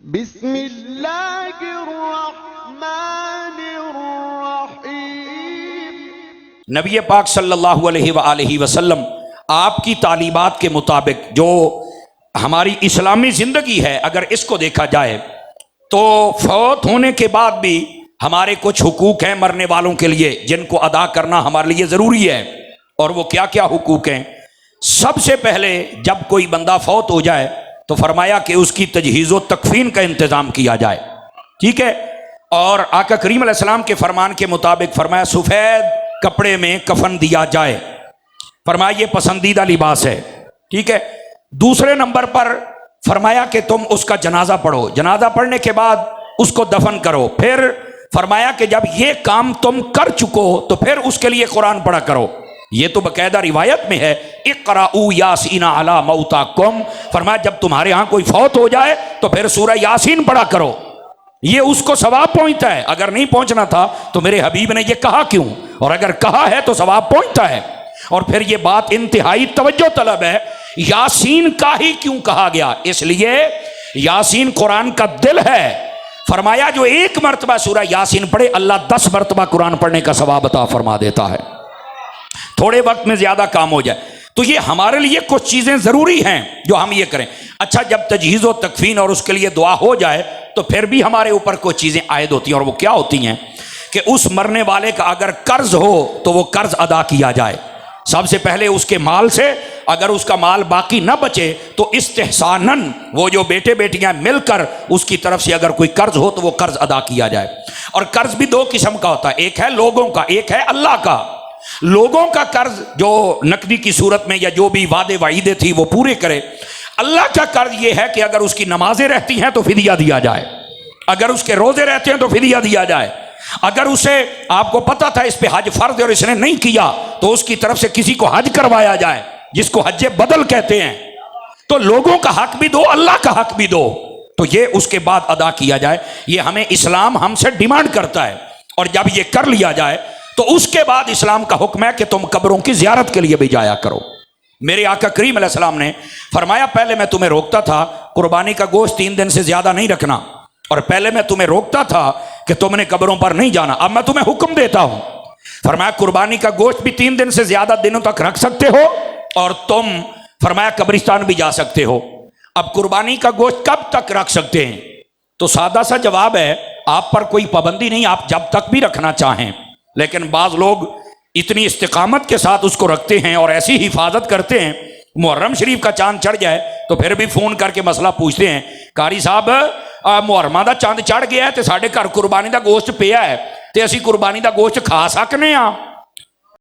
بسم اللہ الرحمن الرحیم۔ نبی پاک صلی اللہ علیہ وآلہ وسلم آپ کی تعلیمات کے مطابق جو ہماری اسلامی زندگی ہے، اگر اس کو دیکھا جائے تو فوت ہونے کے بعد بھی ہمارے کچھ حقوق ہیں مرنے والوں کے لیے جن کو ادا کرنا ہمارے لیے ضروری ہے۔ اور وہ کیا کیا حقوق ہیں؟ سب سے پہلے جب کوئی بندہ فوت ہو جائے تو فرمایا کہ اس کی تجہیز و تکفین کا انتظام کیا جائے، ٹھیک ہے؟ اور آقا کریم علیہ السلام کے فرمان کے مطابق فرمایا سفید کپڑے میں کفن دیا جائے، فرمایا یہ پسندیدہ لباس ہے، ٹھیک ہے؟ دوسرے نمبر پر فرمایا کہ تم اس کا جنازہ پڑھو، جنازہ پڑھنے کے بعد اس کو دفن کرو، پھر فرمایا کہ جب یہ کام تم کر چکو تو پھر اس کے لیے قرآن پڑھا کرو۔ یہ تو باقاعدہ روایت میں ہے، اقرؤوا یاسین علی موتاکم، فرمایا جب تمہارے ہاں کوئی فوت ہو جائے تو پھر سورہ یاسین پڑھا کرو، یہ اس کو ثواب پہنچتا ہے۔ اگر نہیں پہنچنا تھا تو میرے حبیب نے یہ کہا کیوں؟ اور اگر کہا ہے تو ثواب پہنچتا ہے۔ اور پھر یہ بات انتہائی توجہ طلب ہے، یاسین کا ہی کیوں کہا گیا؟ اس لیے یاسین قرآن کا دل ہے، فرمایا جو ایک مرتبہ سورہ یاسین پڑھے اللہ 10 مرتبہ قرآن پڑھنے کا ثواب عطا فرما دیتا ہے، تھوڑے وقت میں زیادہ کام ہو جائے۔ تو یہ ہمارے لیے کچھ چیزیں ضروری ہیں جو ہم یہ کریں۔ اچھا، جب تجہیز و تکفین اور اس کے لیے دعا ہو جائے تو پھر بھی ہمارے اوپر کچھ چیزیں عائد ہوتی ہیں، اور وہ کیا ہوتی ہیں کہ اس مرنے والے کا اگر قرض ہو تو وہ قرض ادا کیا جائے۔ سب سے پہلے اس کے مال سے، اگر اس کا مال باقی نہ بچے تو استحساناً وہ جو بیٹے بیٹیاں مل کر اس کی طرف سے اگر کوئی قرض ہو تو وہ قرض ادا کیا جائے۔ اور قرض بھی 2 قسم کا ہوتا ہے، ایک ہے لوگوں کا، ایک ہے اللہ کا۔ لوگوں کا قرض جو نقدی کی صورت میں یا جو بھی وعدے وعیدے تھی وہ پورے کرے۔ اللہ کا قرض یہ ہے کہ اگر اس کی نمازیں رہتی ہیں تو فدیہ دیا جائے، اگر اس کے روزے رہتے ہیں تو فدیہ دیا جائے، اگر اسے آپ کو پتا تھا اس پہ حج فرض ہے اور اس نے نہیں کیا تو اس کی طرف سے کسی کو حج کروایا جائے، جس کو حج بدل کہتے ہیں۔ تو لوگوں کا حق بھی دو، اللہ کا حق بھی دو، تو یہ اس کے بعد ادا کیا جائے۔ یہ ہمیں اسلام ہم سے ڈیمانڈ کرتا ہے، اور جب یہ کر لیا جائے تو اس کے بعد اسلام کا حکم ہے کہ تم قبروں کی زیارت کے لیے بھی جایا کرو۔ میرے آقا کریم علیہ السلام نے فرمایا پہلے میں تمہیں روکتا تھا قربانی کا گوشت 3 دن سے زیادہ نہیں رکھنا، اور پہلے میں تمہیں روکتا تھا کہ تم نے قبروں پر نہیں جانا، اب میں تمہیں حکم دیتا ہوں۔ فرمایا قربانی کا گوشت بھی 3 دن سے زیادہ دنوں تک رکھ سکتے ہو، اور تم فرمایا قبرستان بھی جا سکتے ہو۔ اب قربانی کا گوشت کب تک رکھ سکتے ہیں؟ تو سادہ سا جواب ہے، آپ پر کوئی پابندی نہیں، آپ جب تک بھی رکھنا چاہیں، لیکن بعض لوگ اتنی استقامت کے ساتھ اس کو رکھتے ہیں اور ایسی حفاظت کرتے ہیں، محرم شریف کا چاند چڑھ جائے تو پھر بھی فون کر کے مسئلہ پوچھتے ہیں، قاری صاحب محرمہ دا چاند چڑھ گیا ہے تے ساڈے گھر قربانی دا گوشت پیا ہے تے اسی قربانی دا گوشت کھا سکنے ہاں؟